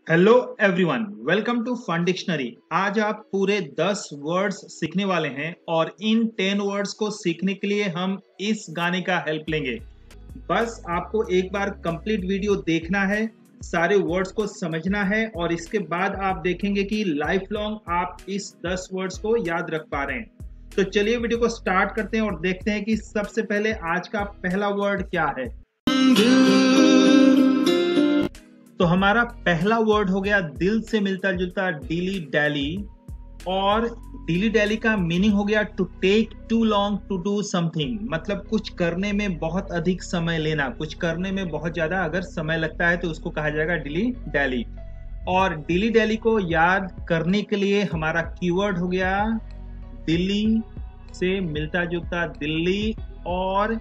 Hello everyone, welcome to fun dictionary. आज आप पूरे 10 वर्ड्स सीखने वाले हैं और इन 10 वर्ड्स को सीखने के लिए हम इस गाने का हेल्प लेंगे। बस आपको एक बार कंप्लीट वीडियो देखना है, सारे वर्ड्स को समझना है और इसके बाद आप देखेंगे कि लाइफ लॉन्ग आप इस 10 वर्ड्स को याद रख पा रहे हैं। तो चलिए वीडियो को स्टार्ट करते हैं और देखते हैं कि सबसे पहले आज का पहला वर्ड क्या है। तो हमारा पहला वर्ड हो गया दिल से मिलता जुलता डिली डैली, और डिली डैली का मीनिंग हो गया to take too long to do something. मतलब कुछ करने में बहुत अधिक समय लेना, कुछ करने में बहुत ज्यादा अगर समय लगता है तो उसको कहा जाएगा डिली डैली। और डिली डैली को याद करने के लिए हमारा कीवर्ड हो गया दिल्ली से मिलता जुलता दिल्ली, और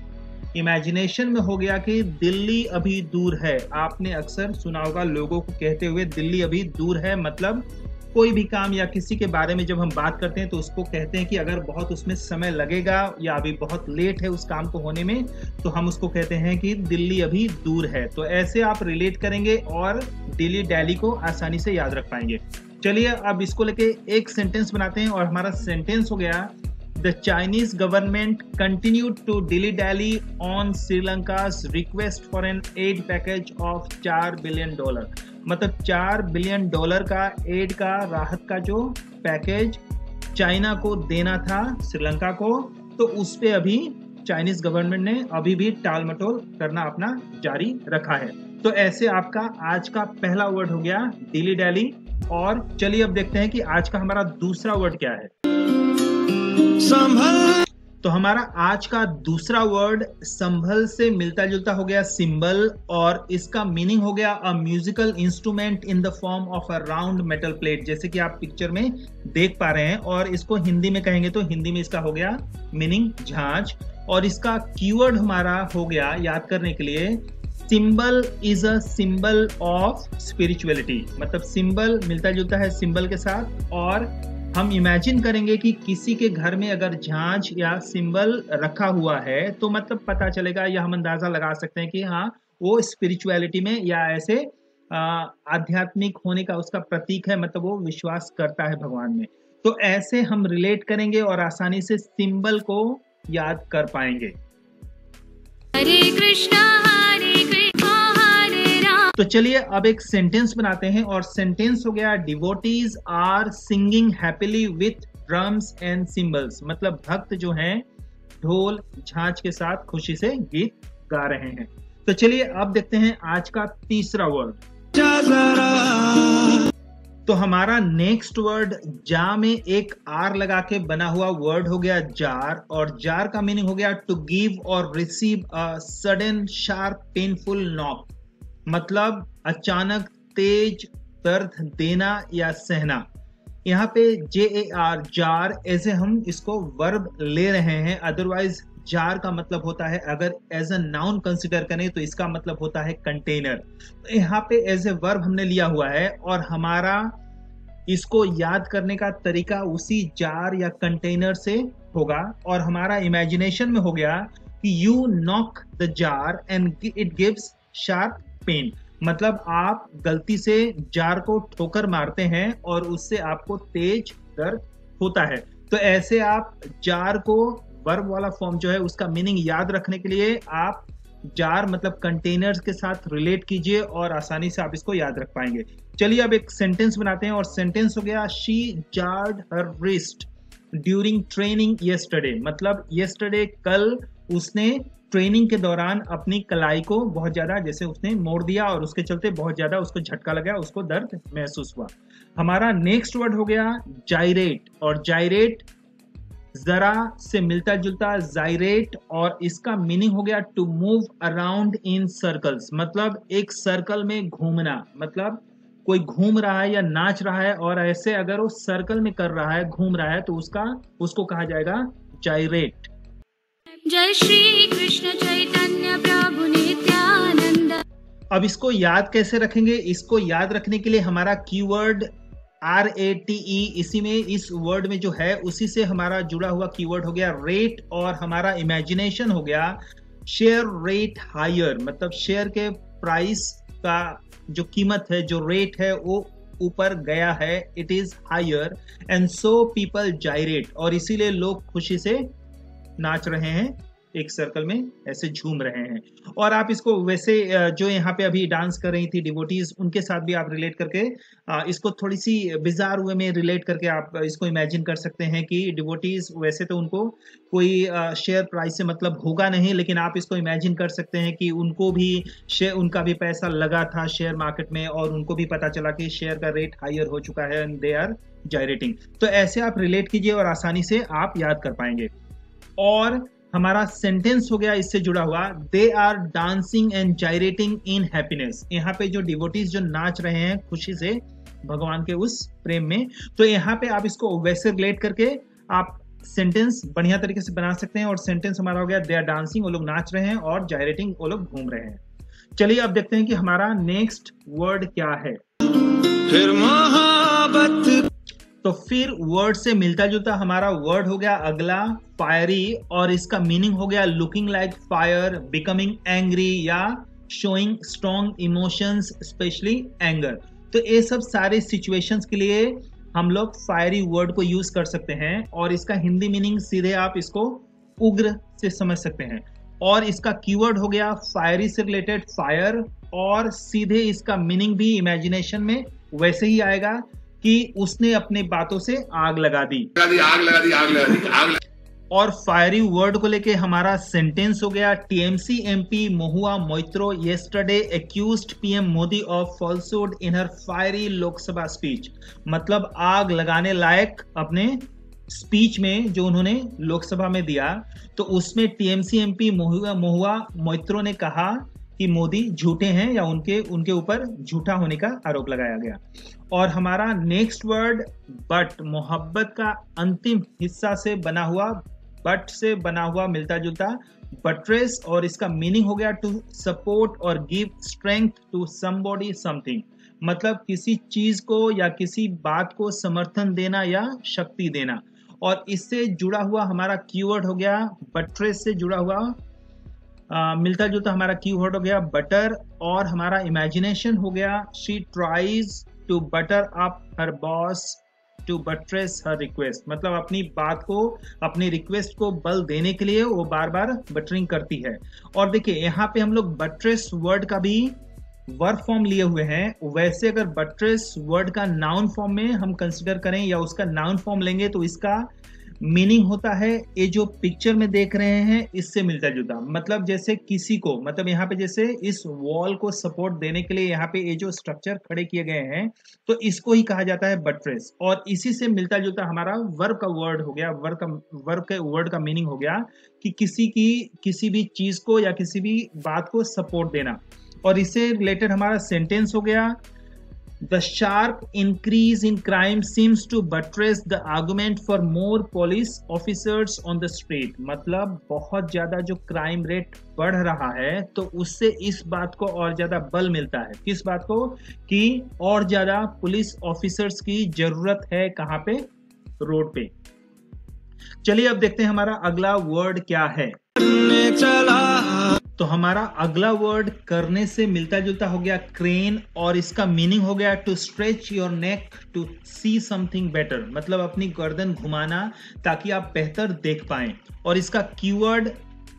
इमेजिनेशन में हो गया कि दिल्ली अभी दूर है। आपने अक्सर सुना होगा लोगों को कहते हुए दिल्ली अभी दूर है। मतलब कोई भी काम या किसी के बारे में जब हम बात करते हैं तो उसको कहते हैं कि अगर बहुत उसमें समय लगेगा या अभी बहुत लेट है उस काम को होने में, तो हम उसको कहते हैं कि दिल्ली अभी दूर है। तो ऐसे आप रिलेट करेंगे और दिल्ली डैली को आसानी से याद रख पाएंगे। चलिए अब इसको लेके एक सेंटेंस बनाते हैं और हमारा सेंटेंस हो गया The Chinese government continued to dilly-dally on Sri Lanka's request for an aid package of $4 billion। मतलब $4 बिलियन का एड का राहत का जो पैकेज चाइना को देना था श्रीलंका को, तो उस पे अभी चाइनीज गवर्नमेंट ने अभी भी टाल मटोल करना अपना जारी रखा है। तो ऐसे आपका आज का पहला वर्ड हो गया डिली डैली। और चलिए अब देखते हैं कि आज का हमारा दूसरा वर्ड क्या है। तो हमारा आज का दूसरा वर्ड संभल से मिलता जुलता हो गया सिंबल, और इसका मीनिंग हो गया a musical instrument in the form of a round metal plate, जैसे कि आप पिक्चर में देख पा रहे हैं। और इसको हिंदी में कहेंगे तो हिंदी में इसका हो गया मीनिंग झांझ। और इसका कीवर्ड हमारा हो गया याद करने के लिए symbol is a symbol of spirituality. मतलब सिंबल मिलता जुलता है सिंबल के साथ, और हम इमेजिन करेंगे कि किसी के घर में अगर झांझ या सिंबल रखा हुआ है तो मतलब पता चलेगा या हम अंदाजा लगा सकते हैं कि हाँ वो स्पिरिचुअलिटी में या ऐसे आध्यात्मिक होने का उसका प्रतीक है। मतलब वो विश्वास करता है भगवान में। तो ऐसे हम रिलेट करेंगे और आसानी से सिंबल को याद कर पाएंगे। हरे कृष्णा तो चलिए अब एक सेंटेंस बनाते हैं और सेंटेंस हो गया devotees are singing happily with drums and cymbals. मतलब भक्त जो हैं ढोल झांझ के साथ खुशी से गीत गा रहे हैं। तो चलिए अब देखते हैं आज का तीसरा वर्ड। तो हमारा नेक्स्ट वर्ड जा में एक आर लगा के बना हुआ वर्ड हो गया जार, और जार का मीनिंग हो गया टू गिव और receive a sudden sharp painful knock. मतलब अचानक तेज दर्द देना या सहना। यहाँ पे JAR जार ऐसे हम इसको वर्ब ले रहे हैं। अदरवाइज जार का मतलब होता है, अगर एज अ नाउन कंसिडर करें तो इसका मतलब होता है कंटेनर। तो यहाँ पे एज ए वर्ब हमने लिया हुआ है और हमारा इसको याद करने का तरीका उसी जार या कंटेनर से होगा। और हमारा इमेजिनेशन में हो गया कि you knock the jar and it gives sharp pain. मतलब आप गलती से जार को ठोकर मारते हैं और उससे आपको तेज दर्द होता है। तो ऐसे आप जार को वर्ब वाला फॉर्म जो है उसका मीनिंग याद रखने के लिए आप जार मतलब कंटेनर्स के साथ रिलेट कीजिए और आसानी से आप इसको याद रख पाएंगे। चलिए अब एक सेंटेंस बनाते हैं और सेंटेंस हो गया she jawed her wrist during training yesterday. मतलब येस्टरडे कल उसने ट्रेनिंग के दौरान अपनी कलाई को बहुत ज्यादा जैसे उसने मोड़ दिया और उसके चलते बहुत ज्यादा उसको झटका लगा, उसको दर्द महसूस हुआ। हमारा नेक्स्ट वर्ड हो गया जायरेट, और जायरेट जरा से मिलता जुलता जायरेट, और इसका मीनिंग हो गया to move around in circles. मतलब एक सर्कल में घूमना। मतलब कोई घूम रहा है या नाच रहा है और ऐसे अगर वो सर्कल में कर रहा है घूम रहा है तो उसको कहा जाएगा जायरेट। जय श्री कृष्ण चैतन्य प्रभु नित्यानंद। अब इसको याद कैसे रखेंगे? इसको याद रखने के लिए हमारा कीवर्ड RATE इसी में इस वर्ड में जो है उसी से हमारा जुड़ा हुआ कीवर्ड हो गया रेट, और हमारा इमेजिनेशन हो गया शेयर रेट हायर। मतलब शेयर के प्राइस का जो कीमत है, जो रेट है, वो ऊपर गया है, it is higher and so people gyrate, और इसीलिए लोग खुशी से नाच रहे हैं, एक सर्कल में ऐसे झूम रहे हैं। और आप इसको वैसे जो यहाँ पे अभी डांस कर रही थी डिवोटीज, उनके साथ भी आप रिलेट करके इसको थोड़ी सी बिजार वे में रिलेट करके आप इसको इमेजिन कर सकते हैं कि डिवोटीज वैसे तो उनको कोई शेयर प्राइस से मतलब होगा नहीं, लेकिन आप इसको इमेजिन कर सकते हैं कि उनको भी उनका भी पैसा लगा था शेयर मार्केट में, और उनको भी पता चला कि शेयर का रेट हायर हो चुका है एंड दे आर जायरेटिंग। तो ऐसे आप रिलेट कीजिए और आसानी से आप याद कर पाएंगे। और हमारा सेंटेंस हो गया इससे जुड़ा हुआ, they are dancing and gyrating in happiness. यहाँ पे जो डिवोटीज जो नाच रहे हैं खुशी से भगवान के उस प्रेम में, तो यहाँ पे आप इसको वैसे रिलेट करके आप सेंटेंस बढ़िया तरीके से बना सकते हैं। और सेंटेंस हमारा हो गया, दे आर डांसिंग, वो लोग नाच रहे हैं, और जायरेटिंग, वो लोग घूम रहे हैं। चलिए अब देखते हैं कि हमारा नेक्स्ट वर्ड क्या है। फिर मोहब्बत, तो फिर वर्ड से मिलता जुलता हमारा वर्ड हो गया अगला, फायरी, और इसका मीनिंग हो गया looking like fire, becoming angry, या showing strong emotions, specially anger. तो ये सब सारे सिचुएशंस के लिए हम लोग फायरी वर्ड को यूज कर सकते हैं, और इसका हिंदी मीनिंग सीधे आप इसको उग्र से समझ सकते हैं। और इसका कीवर्ड हो गया फायरी से रिलेटेड फायर, और सीधे इसका मीनिंग भी इमेजिनेशन में वैसे ही आएगा कि उसने अपने बातों से आग लगा दी। और फायरी वर्ड को लेके हमारा सेंटेंस हो गया, TMC MP Mahua Moitra yesterday accused PM Modi of falsehood in her fiery Lok Sabha speech. मतलब आग लगाने लायक अपने स्पीच में जो उन्होंने लोकसभा में दिया, तो उसमें टीएमसी एमपी महुआ मोइत्रो ने कहा कि मोदी झूठे हैं, या उनके ऊपर झूठा होने का आरोप लगाया गया। और हमारा नेक्स्ट वर्ड बट, मोहब्बत का अंतिम हिस्सा से बना हुआ, बट से बना हुआ मिलता जुलता बट्रेस, और इसका मीनिंग हो गया टू सपोर्ट और give strength to somebody something. मतलब किसी चीज को या किसी बात को समर्थन देना या शक्ति देना। और इससे जुड़ा हुआ हमारा कीवर्ड हो गया, बट्रेस से जुड़ा हुआ मिलता जुलता हमारा कीवर्ड हो गया बटर, और हमारा इमेजिनेशन हो गया, she tries to butter up her boss to buttress her request. मतलब अपनी बात को, अपनी रिक्वेस्ट को बल देने के लिए वो बार बार बटरिंग करती है। और देखिए यहाँ पे हम लोग बट्रेस वर्ड का भी वर्ब फॉर्म लिए हुए हैं। वैसे अगर बट्रेस वर्ड का नाउन फॉर्म में हम कंसिडर करें या उसका नाउन फॉर्म लेंगे, तो इसका मीनिंग होता है ये जो पिक्चर में देख रहे हैं इससे मिलता जुलता। मतलब जैसे किसी को, मतलब यहाँ पे जैसे इस वॉल को सपोर्ट देने के लिए यहाँ पे ये जो स्ट्रक्चर खड़े किए गए हैं, तो इसको ही कहा जाता है बट्रेस। और इसी से मिलता जुलता हमारा वर्ब का वर्ड हो गया, वर्ब के वर्ड का मीनिंग हो गया कि किसी भी चीज को या किसी भी बात को सपोर्ट देना। और इससे रिलेटेड हमारा सेंटेंस हो गया, The sharp increase in crime seems to buttress the argument for more police officers on the street। मतलब बहुत ज्यादा जो क्राइम रेट बढ़ रहा है, तो उससे इस बात को और ज्यादा बल मिलता है। किस बात को? कि और ज्यादा पुलिस ऑफिसर्स की जरूरत है, कहाँ पे? रोड पे। चलिए अब देखते हैं हमारा अगला वर्ड क्या है। तो हमारा अगला वर्ड करने से मिलता जुलता हो गया क्रेन, और इसका मीनिंग हो गया to stretch your neck to see something better. मतलब अपनी गर्दन घुमाना ताकि आप बेहतर देख पाएं। और इसका कीवर्ड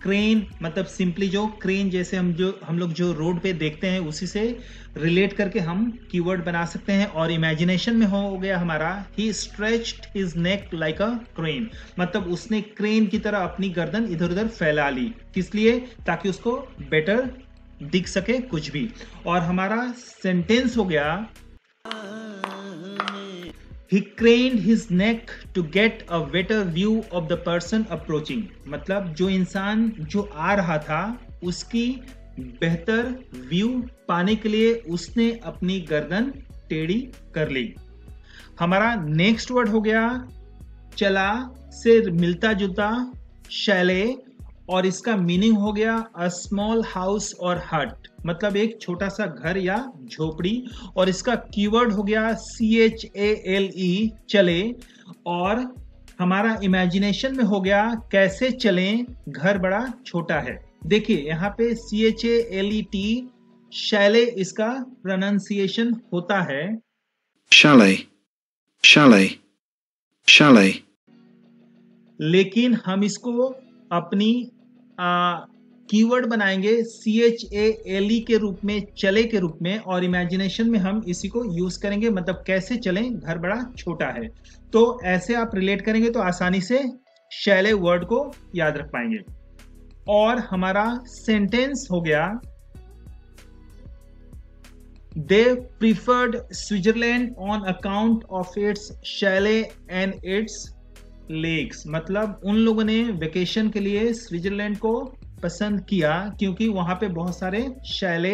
क्रेन, मतलब सिंपली जो क्रेन जैसे हम लोग जो रोड पे देखते हैं उसी से रिलेट करके हम कीवर्ड बना सकते हैं। और इमेजिनेशन में हो गया हमारा, he stretched his neck like a crane. मतलब उसने क्रेन की तरह अपनी गर्दन इधर उधर फैला ली। किस लिए? ताकि उसको बेटर दिख सके कुछ भी। और हमारा सेंटेंस हो गया, He craned his neck to get a better view of the person approaching। मतलब जो इंसान जो आ रहा था उसकी बेहतर व्यू पाने के लिए उसने अपनी गर्दन टेढ़ी कर ली। हमारा नेक्स्ट वर्ड हो गया चला से मिलता जुलता शैले, और इसका मीनिंग हो गया अ स्मॉल हाउस और हट। मतलब एक छोटा सा घर या झोपड़ी। और इसका कीवर्ड हो गया CHALE, चले। और हमारा इमेजिनेशन में हो गया कैसे चलें, घर बड़ा छोटा है। देखिए यहाँ पे CHALET शैले इसका प्रोनाउंसिएशन होता है, chalet, chalet, chalet, लेकिन हम इसको अपनी कीवर्ड बनाएंगे CHALE के रूप में, चले के रूप में, और इमेजिनेशन में हम इसी को यूज करेंगे। मतलब कैसे चलें, घर बड़ा छोटा है, तो ऐसे आप रिलेट करेंगे तो आसानी से शैले वर्ड को याद रख पाएंगे। और हमारा सेंटेंस हो गया, they preferred Switzerland on account of its chalet and its lakes. मतलब उन लोगों ने वेकेशन के लिए स्विट्जरलैंड को पसंद किया क्योंकि वहां पे बहुत सारे शैले,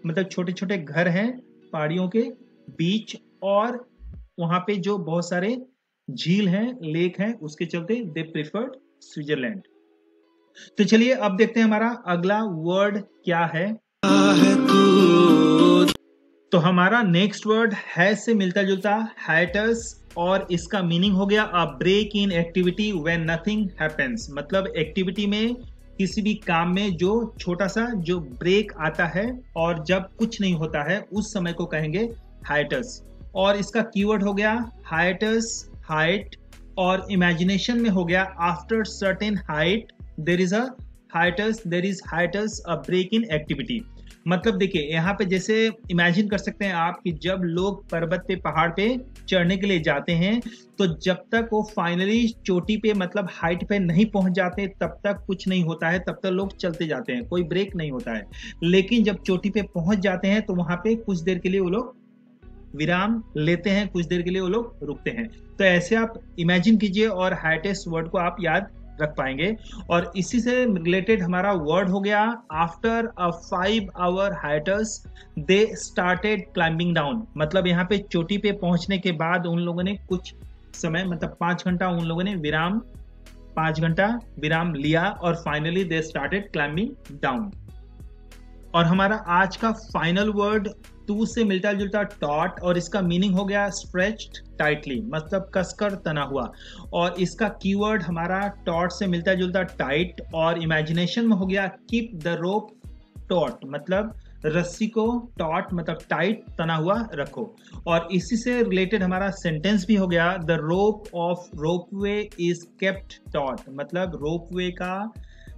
मतलब छोटे छोटे घर हैं पहाड़ियों के बीच, और वहां पे जो बहुत सारे झील हैं, लेक हैं, उसके चलते दे प्रीफर्ड स्विट्जरलैंड। तो चलिए अब देखते हैं हमारा अगला वर्ड क्या है। तो हमारा नेक्स्ट वर्ड है से मिलता जुलता हाइटस, और इसका मीनिंग हो गया a break in activity when nothing happens. मतलब एक्टिविटी में, किसी भी काम में जो छोटा सा जो ब्रेक आता है और जब कुछ नहीं होता है उस समय को कहेंगे हाइटस। और इसका कीवर्ड हो गया हाइटस, हाइट, और इमेजिनेशन में हो गया after certain height there is a hiatus, there is hiatus a break in activity. मतलब देखिए यहाँ पे जैसे इमेजिन कर सकते हैं आप कि जब लोग पर्वत पे, पहाड़ पे चढ़ने के लिए जाते हैं, तो जब तक वो फाइनली चोटी पे, मतलब हाइट पे नहीं पहुंच जाते, तब तक कुछ नहीं होता है, तब तक लोग चलते जाते हैं, कोई ब्रेक नहीं होता है। लेकिन जब चोटी पे पहुंच जाते हैं तो वहां पे कुछ देर के लिए वो लोग विराम लेते हैं, कुछ देर के लिए वो लोग रुकते हैं। तो ऐसे आप इमेजिन कीजिए और हाइटेस्ट वर्ड को आप याद रख पाएंगे। और इसी से रिलेटेड हमारा वर्ड हो गया after a 5 hour hiatus they started climbing down. मतलब यहाँ पे चोटी पे पहुंचने के बाद उन लोगों ने कुछ समय, मतलब 5 घंटा उन लोगों ने 5 घंटा विराम लिया, और finally they started climbing down. और हमारा आज का फाइनल वर्ड टू से मिलता जुलता टॉट, और इसका मीनिंग हो गया स्ट्रेच्ड टाइटली, मतलब कसकर तना हुआ। और इसका कीवर्ड हमारा टॉट से मिलता जुलता टाइट, और इमेजिनेशन में हो गया कीप द रोप टॉट, मतलब रस्सी को टॉट मतलब टाइट तना हुआ रखो। और इसी से रिलेटेड हमारा सेंटेंस भी हो गया the rope of ropeway is kept taught, मतलब रोपवे का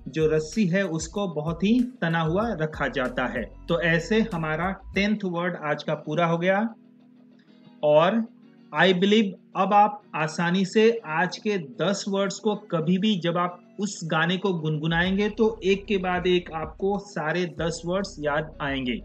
जो रस्सी है उसको बहुत ही तना हुआ रखा जाता है। तो ऐसे हमारा 10th वर्ड आज का पूरा हो गया। और आई बिलीव अब आप आसानी से आज के 10 वर्ड्स को कभी भी जब आप उस गाने को गुनगुनाएंगे तो एक के बाद एक आपको सारे 10 वर्ड्स याद आएंगे।